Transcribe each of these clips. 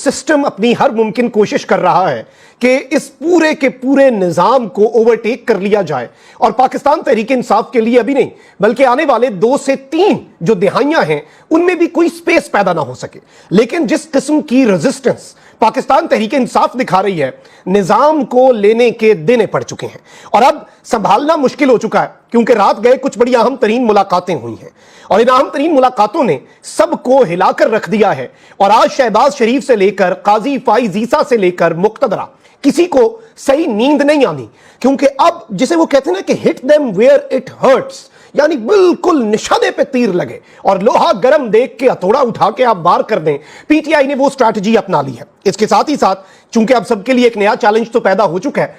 System अपनी हर मुमकिन कोशिश कर रहा है कि इस पूरे के पूरे निजाम को ओवरटेक कर लिया जाए और पाकिस्तान तहरीक इंसाफ के लिए अभी नहीं बल्कि आने वाले 2 से 3 जो दिहाइयां हैं उनमें भी कोई स्पेस पैदा ना हो सके। लेकिन जिस किस्म की रेजिस्टेंस पाकिस्तान तहरीक इंसाफ दिखा रही है, निजाम को लेने के देने पड़ चुके हैं और अब संभालना मुश्किल हो चुका है, क्योंकि रात गए कुछ बड़ी अहम तरीन मुलाकातें हुई हैं और इन अहम तरीन मुलाकातों ने सबको हिलाकर रख दिया है। और आज शहबाज शरीफ से लेकर काजी फाइज ईसा से लेकर मुक्तदरा किसी को सही नींद नहीं आनी, क्योंकि अब जिसे वो कहते हैं ना कि hit them where it hurts, यानी बिल्कुल निशाने पे तीर लगे और लोहा गर्म देख के हथौड़ा उठा के आप वार कर दें। पीटीआई ने वो स्ट्रैटेजी अपना ली है। इसके साथ ही साथ चूंकि अब सबके लिए एक नया चैलेंज तो पैदा हो चुका है,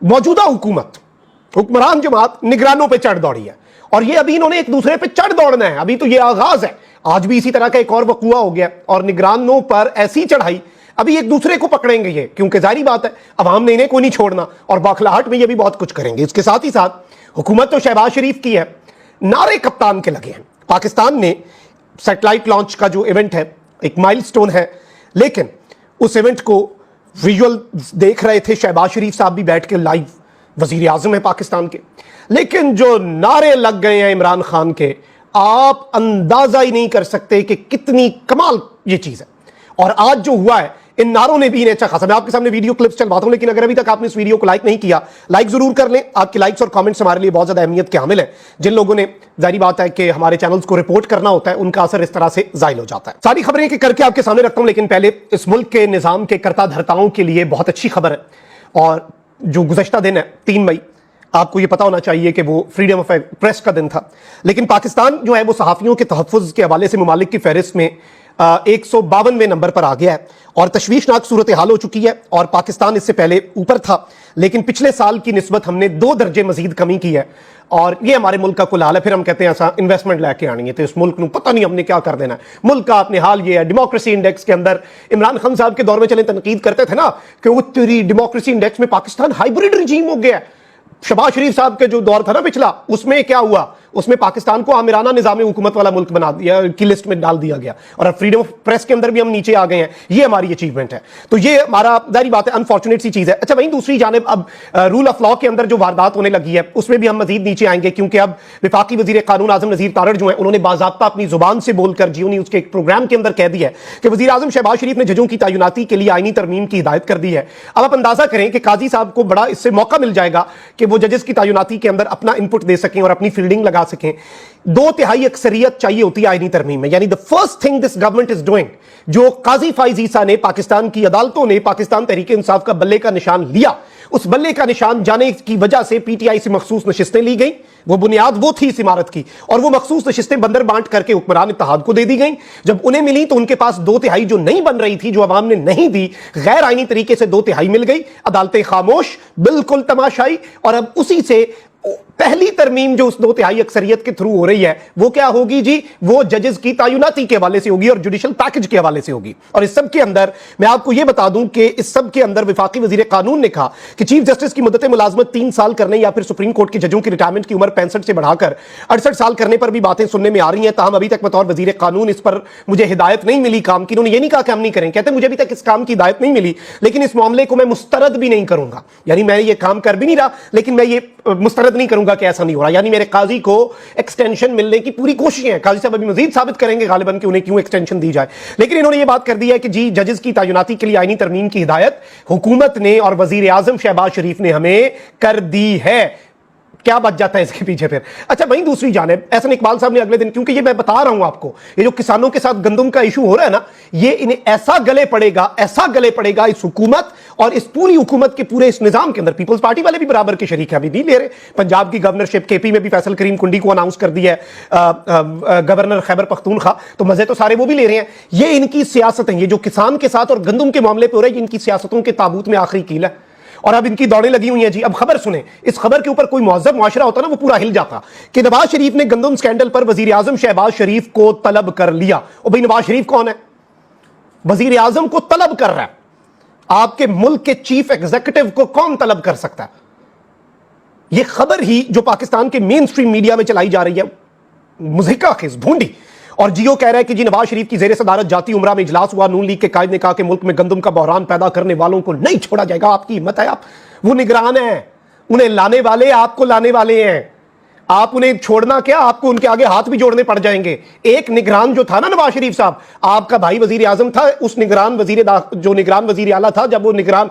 मौजूदा हुकूमत, हुक्मरान जमात निगरानों पे चढ़ दौड़ी है और ये अभी इन्होंने एक दूसरे पे चढ़ दौड़ना है। अभी तो ये आगाज है, आज भी इसी तरह का एक और वकूआ हो गया और निगरानों पर ऐसी चढ़ाई, अभी एक दूसरे को पकड़ेंगे ये, क्योंकि जाहिर बात है अवाम ने इन्हें को नहीं छोड़ना और बौखलाहट में ये भी बहुत कुछ करेंगे। इसके साथ ही साथ हुकूमत तो शहबाज शरीफ की है, नारे कप्तान के लगे हैं। पाकिस्तान ने सैटेलाइट लॉन्च का जो इवेंट है एक माइलस्टोन है, लेकिन उस इवेंट को विजुअल देख रहे थे शहबाज शरीफ साहब भी बैठ के लाइव, वजीर आजम है पाकिस्तान के, लेकिन जो नारे लग गए हैं इमरान खान के, आप अंदाजा ही नहीं कर सकते कि कितनी कमाल ये चीज है। और आज जो हुआ है इन नारों ने भी इन्हें अच्छा खासा, मैं आपके सामने वीडियो क्लिप्स चलवाता हूं, लेकिन अगर अभी तक आपने इस वीडियो को लाइक नहीं किया, लाइक जरूर कर लें। आपके लाइक्स और कमेंट्स हमारे लिए बहुत ज्यादा अहमियत के हामिल है। जिन लोगों ने, जाहिर बात है कि हमारे चैनल्स को रिपोर्ट करना होता है, उनका असर इस तरह से जाहिल हो जाता है। सारी खबरें कि करके आपके सामने रखता हूं, लेकिन पहले इस मुल्क के निजाम के कर्ता धर्ताओं के लिए बहुत अच्छी खबर है। और जो गुज़श्ता दिन है 3 मई, आपको यह पता होना चाहिए कि वो फ्रीडम ऑफ प्रेस का दिन था, लेकिन पाकिस्तान जो है वो सहाफियों के तहफ़्फ़ुज़ के हवाले से ममालिक की फहरिस्त में 152वें नंबर पर आ गया है और तशवीशनाक सूरत हाल हो चुकी है। और पाकिस्तान इससे पहले ऊपर था, लेकिन पिछले साल की निस्बत हमने 2 दर्जे मजीद कमी की है और ये हमारे मुल्क का कुल हाल है। फिर हम कहते हैं ऐसा इन्वेस्टमेंट लेके आनी है तो इस मुल्क को पता नहीं हमने क्या कर देना है। मुल्क का अपने हाल ये है। डेमोक्रेसी इंडेक्स के अंदर इमरान खान साहब के दौर में चले तनकीद करते थे ना कि वो तेरी डेमोक्रेसी इंडेक्स में पाकिस्तान हाइब्रिड रिजीम हो गया। शहबाज शरीफ साहब के जो दौर था ना पिछला, उसमें क्या हुआ, उसमें पाकिस्तान को आमिराना निजाम हुकूमत वाला मुल्क बना दिया, की लिस्ट में डाल दिया गया और अब फ्रीडम ऑफ प्रेस के अंदर भी हम नीचे आ गए हैं। ये हमारी अचीवमेंट है। तो ये हमारा, जाहिर बात है, अनफॉर्चुनेट सी चीज है। अच्छा, वहीं दूसरी जानिब अब रूल ऑफ लॉ के अंदर जो वारदात होने लगी है उसमें भी हम मजीद नीचे आएंगे, क्योंकि अब विफाकी वजीर कानून आजम नजीर तारड़ जो है उन्होंने बाज़ाब्ता अपनी जुबान से बोलकर जियो न्यूज के एक प्रोग्राम के अंदर कह दिया है कि वजीर आजम शहबाज शरीफ ने जजों की तैनाती के लिए आईनी तरमीम की हिदायत कर दी है। अब आप अंदाजा करें कि काजी साहब को बड़ा इससे मौका मिल जाएगा कि वो जजेस की तैनाती के अंदर अपना इनपुट दे सकें और अपनी फील्डिंग लगा सकें। 2/3 अक्सरियत चाहिए होती है आईनी तरमीम में, यानी the first thing this government is doing, जो काजी फाइज ईसा ने, पाकिस्तान की अदालतों ने पाकिस्तान तहरीक इंसाफ का बल्ले का निशान लिया, उस बल्ले का निशान जाने की वजह से पीटीआई से मखसूस नशिस्तें ली गई। वो बुनियाद वो थी इस इमारत की, और वो मखसूस नशिस्तें बंदर बांट करके हुक्मरान इत्तेहाद को दे दी गई। जब उन्हें मिली तो उनके पास 2/3 जो नहीं बन रही थी, जो अवाम ने नहीं दी, गैर आईनी तरीके से 2/3 मिल गई। अदालतें खामोश, बिल्कुल तमाशाई। और अब उसी से पहली तरमीम जो उस 2/3 अक्सरियत के थ्रू हो रही है वो क्या होगी जी, वो जजेस की तैनाती के हवाले से होगी और जुडिशल पैकेज के हवाले से होगी। और इस सब के अंदर मैं आपको यह बता दूं कि इस सब के अंदर विफाकी वजीर कानून ने कहा कि चीफ जस्टिस की मुद्दत मुलाजमत 3 साल करने या फिर सुप्रीम कोर्ट के जजों की रिटायरमेंट की उम्र 65 से बढ़ाकर 68 साल करने पर भी बातें सुनने में आ रही हैं। ताहम अभी तक बतौर वजीर कानून इस पर मुझे हिदायत नहीं मिली काम की। उन्होंने यह नहीं कहा कि हम नहीं करें, कहते मुझे अभी तक इस काम की हिदायत नहीं मिली, लेकिन इस मामले को मैं मुस्तरद भी नहीं करूंगा, यानी मैं ये काम कर भी नहीं रहा लेकिन मैं ये मुस्तरद नहीं करूंगा कि ऐसा नहीं हो रहा। यानी मेरे काजी को एक्सटेंशन मिलने की पूरी कोशिश है। काजी साहब अभी मजीद साबित करेंगे गालिबन कि उन्हें क्यों एक्सटेंशन दी जाए, लेकिन इन्होंने यह बात कर दी है कि जी जजेस की तैनाती के लिए आईनी तरमीम की हिदायत हुकूमत ने और वजीर आजम शहबाज शरीफ ने हमें कर दी है। क्या बच जाता है इसके पीछे फिर। अच्छा, वहीं दूसरी जानिब एहसन इकबाल साहब ने अगले दिन, क्योंकि ये मैं बता रहा हूं आपको, ये जो किसानों के साथ गंदम का इशू हो रहा है ना, ये इन्हें ऐसा गले पड़ेगा इस हुकूमत और इस पूरी हुकूमत के पूरे इस निजाम के अंदर। पीपल्स पार्टी वाले भी बराबर के शरीक है, अभी नहीं ले रहे। पंजाब की गवर्नरशिप केपी में भी फैसल करीम कुंडी को अनाउंस कर दिया है गवर्नर खैबर पख्तूनख्वा, तो मजे तो सारे वो भी ले रहे हैं। ये इनकी सियासत है, ये जो किसान के साथ और गंदम के मामले पर हो रहा है, इनकी सियासतों के ताबूत में आखिरी कील है और अब इनकी दौड़ें लगी हुई हैं जी। अब खबर सुने, इस खबर के ऊपर कोई मुअज़्ज़ब मुआशरा होता ना वो पूरा हिल जाता कि नवाज शरीफ ने गंदम स्कैंडल पर वजीर आजम शहबाज शरीफ को तलब कर लिया। और भाई नवाज शरीफ कौन है? वजीर आजम को तलब कर रहा है। आपके मुल्क के चीफ एग्जीक्यूटिव को कौन तलब कर सकता है? यह खबर ही जो पाकिस्तान के मेन स्ट्रीम मीडिया में चलाई जा रही है मुज़हिका खेज, भूंडी, और जियो कह रहा है कि जी नवाज शरीफ की जेर सदारत जाती उमरा में इजलास हुआ, नून लीग के कायद ने कहा कि मुल्क में गंदम का बहरान पैदा करने वालों को नहीं छोड़ा जाएगा। आपकी हिम्मत है, आप वो निगरान है, उन्हें लाने वाले आपको लाने वाले हैं, आप उन्हें छोड़ना क्या, आपको उनके आगे हाथ भी जोड़ने पड़ जाएंगे। एक निगरान जो था ना नवाज शरीफ साहब, आपका भाई वजीर आजम था, उस निगरान जो निगरान वजीर आला था, जब वो निगरान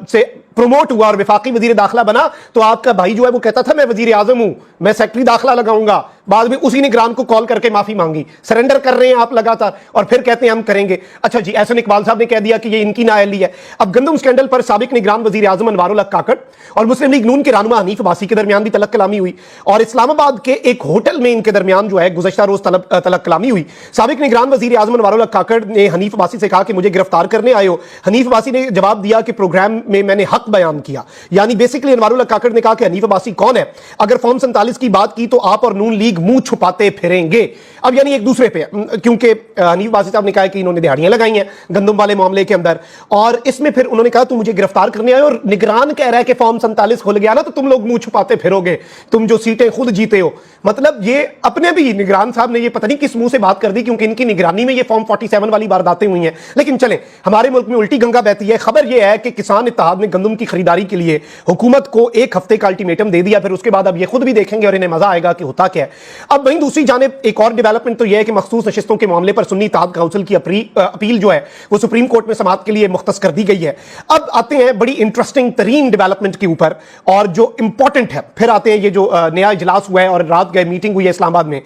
से प्रमोट हुआ और विफाकी वजीर दाखिला बना, तो आपका भाई जो है वो कहता था मैं वजीर आजम हूं, मैं सेक्रेटरी दाखिला लगाऊंगा। बाद में उसी निगरान को कॉल करके माफी मांगी। सरेंडर कर रहे हैं आप लगातार और फिर कहते हैं हम करेंगे। अच्छा जी, एहसन इकबाल साहब ने कह दिया कि ये इनकी नाअहली है। अब गंदम स्कैंडल पर साबिक निगरान वजीर आजम अनवारुल हक काकड़ और मुस्लिम लीग नून के रहनुमा हनीफ अब्बासी के दरमियान भी तलक कलामी हुई और इस्लामाबाद के एक होटल में इनके दरमियान जो है गुज़श्ता रोज तलक कलामी हुई। साबिक निगरान वजीर आजम अनवारुल हक काकड़ ने हनीफ अब्बासी से कहा कि मुझे गिरफ्तार करने आए हो। हनीफ अब्बासी ने जवाब दिया कि प्रोग्राम में मैंने हक बयान किया। यानी बेसिकली अनवारुल हक काकड़ ने कहा कि हनीफ अब्बासी कौन है, अगर फॉर्म 47 की बात की तो आप और नून लीग मुंह छुपाते फिरेंगे। अब यानी एक दूसरे पे, क्योंकि हनीफ अब्बासी साहब ने कहा कि इन्होंने दिहाड़ियां लगाई हैं गंदम वाले मामले के अंदर, और इसमें फिर उन्होंने कहा तुम मुझे गिरफ्तार करने आए और निगरान कह रहा है कि फॉर्म 47 खुल गया ना तो तुम लोग मुंह छुपाते फिरोगे, तुम जो सीटें खुद जीते हो। मतलब ये अपने भी निगरान साहब ने ये पता नहीं किस मुंह से बात कर दी, क्योंकि इनकी निगरानी में ये फॉर्म 47 वाली वारदातें हुई हैं। लेकिन चलें, हमारे मुल्क में उल्टी गंगा बहती है। खबर यह है कि किसान इत्तेहाद ने गंदम की खरीदारी के लिए हुकूमत को 1 हफ्ते का अल्टीमेटम दे दिया। फिर उसके बाद अब ये खुद भी देखेंगे और इन्हें मजा आएगा कि होता क्या है। अब वहीं दूसरी जानिब एक और डेवलपमेंट तो यह है कि मखसूस नशिस्तों के मामले पर सुन्नी इत्तेहाद काउंसिल की अपील जो है वो सुप्रीम कोर्ट में समाअत के लिए मुख्तस कर दी गई है। अब आते हैं बड़ी इंटरेस्टिंग तरीन डेवलपमेंट के ऊपर और जो इंपॉर्टेंट है। फिर आते हैं ये जो नया इजलास हुआ है और रात गए मीटिंग हुई है इस्लामाबाद में।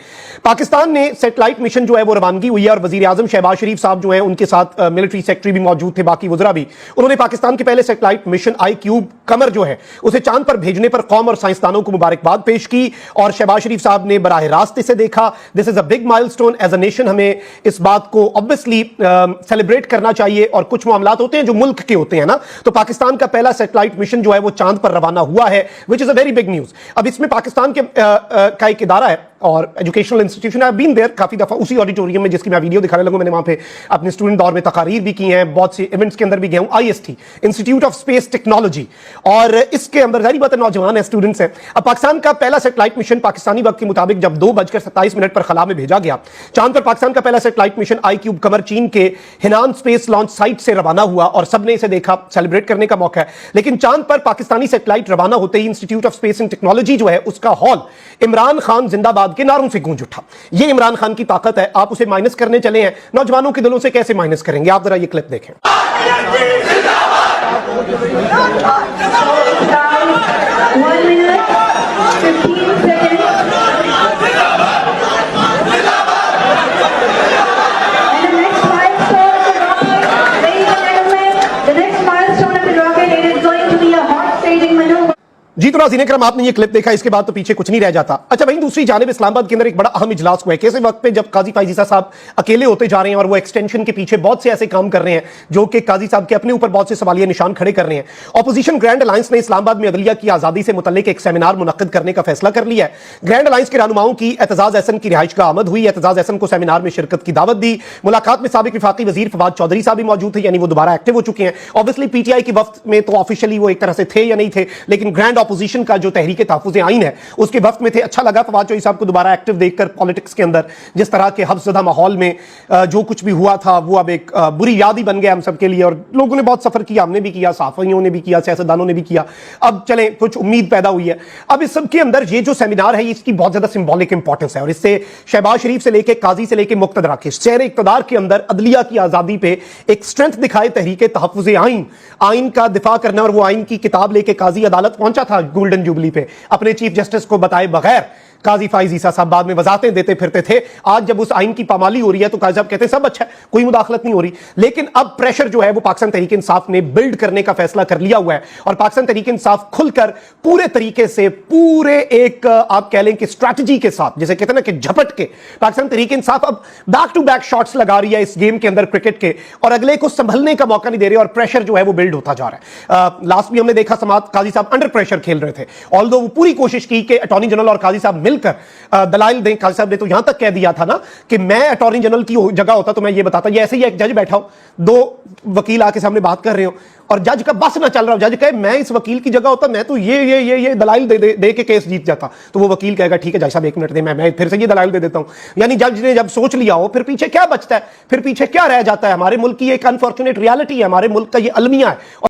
पाकिस्तान ने सैटेलाइट मिशन जो है वो रवानगी हुई है और वजीर आजम शहबाज शरीफ साहब जो है उनके साथ मिलिट्री सेक्रेटरी भी मौजूद थे, बाकी वज़रा भी। उन्होंने पाकिस्तान के पहले सैटेलाइट मिशन IQ कमर जो है उसे चांद पर भेजने पर कौम और साइंसदानों को मुबारकबाद पेश की और शहबाज शरीफ साहब ने बराह रास्त इसे देखा। This is a big milestone as a nation. हमें इस बात को ऑब्वियसली सेलिब्रेट करना चाहिए और कुछ मामलात होते हैं जो मुल्क के होते हैं ना, तो पाकिस्तान का पहला सैटेलाइट मिशन जो है वो चांद पर रवाना हुआ है, which is a very big news. अब इसमें पाकिस्तान के का एक इदारा है और educational institution, I have been there काफी दफा उसी ऑडिटोरियम में जिसकी मैं वीडियो दिखाने लगूं। मैंने वहां पे अपने स्टूडेंट दौर में तकारीर भी की हैं, बहुत से इवेंट्स के अंदर भी गया हूं। IST, institute of space technology, और इसके अंदर जारी बात है नौजवान है, स्टूडेंट्स हैं। अब पाकिस्तान का पहला सैटेलाइट मिशन पाकिस्तानी वक्त के मुताबिक जब 2:27 पर खला में भेजा गया, चांद पर पाकिस्तान का पहला सैटेलाइट मिशन IQ कमर चीन के हिनान स्पेस लॉन्च साइट से रवाना हुआ और सबने इसे देखा, सेलिब्रेट करने का मौका है। लेकिन चांद पर पाकिस्तानी सैटेलाइट रवाना होते ही institute of space and technology जो है उसका हॉल इमरान खान जिंदाबाद के नारों से गूंज उठा। ये इमरान खान की ताकत है। आप उसे माइनस करने चले हैं, नौजवानों के दिलों से कैसे माइनस करेंगे? आप जरा ये क्लिप देखें। जी तो नाज़रीन करम, आपने ये क्लिप देखा, इसके बाद तो पीछे कुछ नहीं रह जाता। अच्छा, वहीं दूसरी जानिब इस्लामाबाद के अंदर एक बड़ा अहम इजलास हुआ है कि ऐसे वक्त पे जब काजी फाइज ईसा साहब अकेले होते जा रहे हैं और वो एक्सटेंशन के पीछे बहुत से ऐसे काम कर रहे हैं जो कि काजी साहब के अपने ऊपर बहुत से सवालिया निशान खड़े कर रहे हैं। ऑपोजिशन ग्रैंड अलायंस ने इस्लामाबाद में अदलिया की आज़ादी से मुतल्लिक एक सेमिनार मुनक्किद करने का फैसला कर लिया है। ग्रैंड अलायंस के रहनुमाओं की एतजाज एहसन की रिहाइश का आमद हुई। एतजाज एहसन को सेमिनार में शिरकत की दावत दी। मुलाकात में साबिक विफाकी वजीर फवाद चौधरी साहब भी मौजूद थे, यानी वो दोबारा एक्टिव हो चुके हैं। ऑब्वियसली PTI के वक्त में तो ऑफिशियली वो एक तरह से थे या नहीं थे, लेकिन ग्रैंड ऑपोजिशन का जो तहरीक तहफ़्फ़ुज़ आइन है उसके वक्त में थे। अच्छा लगा फवाद चौधरी साहब को दोबारा एक्टिव देखकर पॉलिटिक्स के अंदर। जिस तरह के हफ्ज़दा माहौल में जो कुछ भी हुआ था वो अब एक बुरी याद ही बन गया हम सबके लिए, और लोगों ने बहुत सफर किया, हमने भी किया, सहाफ़ियों ने भी किया, सियासतदानों ने भी किया। अब चलें, कुछ उम्मीद पैदा हुई है। अब इस सब के अंदर ये जो सेमिनार है इसकी बहुत ज्यादा सिंबॉलिक इंपॉर्टेंस है और इससे शहबाज शरीफ से लेकर काजी से लेकर मुक्तदरा के शहर इक़्तिदार के अंदर अदलिया की आज़ादी पे एक स्ट्रेंथ दिखाए तहरीक तहफ़्फ़ुज़ आइन का दिफा करना। और वो आइन की किताब लेके काजी अदालत पहुंचा था गोल्डन जुबली पे अपने चीफ जस्टिस को बताए बगैर। काजी फाइज ईसा साहब बाद में वजाहतें देते फिरते थे। आज जब उस आइन की पामाली हो रही है तो काजी साहब कहते हैं सब अच्छा है, कोई मुदाखलत नहीं हो रही। लेकिन अब प्रेशर जो है वो पाकिस्तान तहरीक इंसाफ ने बिल्ड करने का फैसला कर लिया हुआ है और पाकिस्तान तहरीक इंसाफ खुलकर पूरे तरीके से पूरे एक आप कह लें कि स्ट्रैटेजी के साथ, जैसे कहते हैं ना कि झपट के, पाकिस्तान तहरीक इंसाफ अब बैक टू बैक शॉट्स लगा रही है इस गेम के अंदर क्रिकेट के, और अगले को संभलने का मौका नहीं दे रही और प्रेशर जो है वो बिल्ड होता जा रहा है। लास्ट भी हमने देखा समाअत काजी साहब अंडर प्रेशर खेल रहे थे, ऑल्दो वो पूरी कोशिश की कि अटॉर्नी जनरल और काजी साहब मिलकर दलाइल दें। काजी साहब ने तो यहां तक कह दिया था ना कि मैं अटॉर्नी जनरल की जगह होता तो मैं ये बताता, ये ऐसे ही एक जज बैठा हो, दो वकील आके सामने बात कर रहे हो, और जज का बस ना चल रहा हो, जज कहे मैं इस वकील की जगह होता मैं तो ये दलाइल दे के केस जीत जाता, तो वो वकील कहेगा ठीक है जज साहब 1 मिनट दे, मैं फिर से ये दलाइल दे देता हूं। यानी जज ने जब सोच लिया हो, फिर पीछे क्या बचता है, फिर पीछे क्या रह जाता है? हमारे मुल्क की एक अनफॉर्चुनेट रियलिटी है, हमारे मुल्क का ये अलमिया है।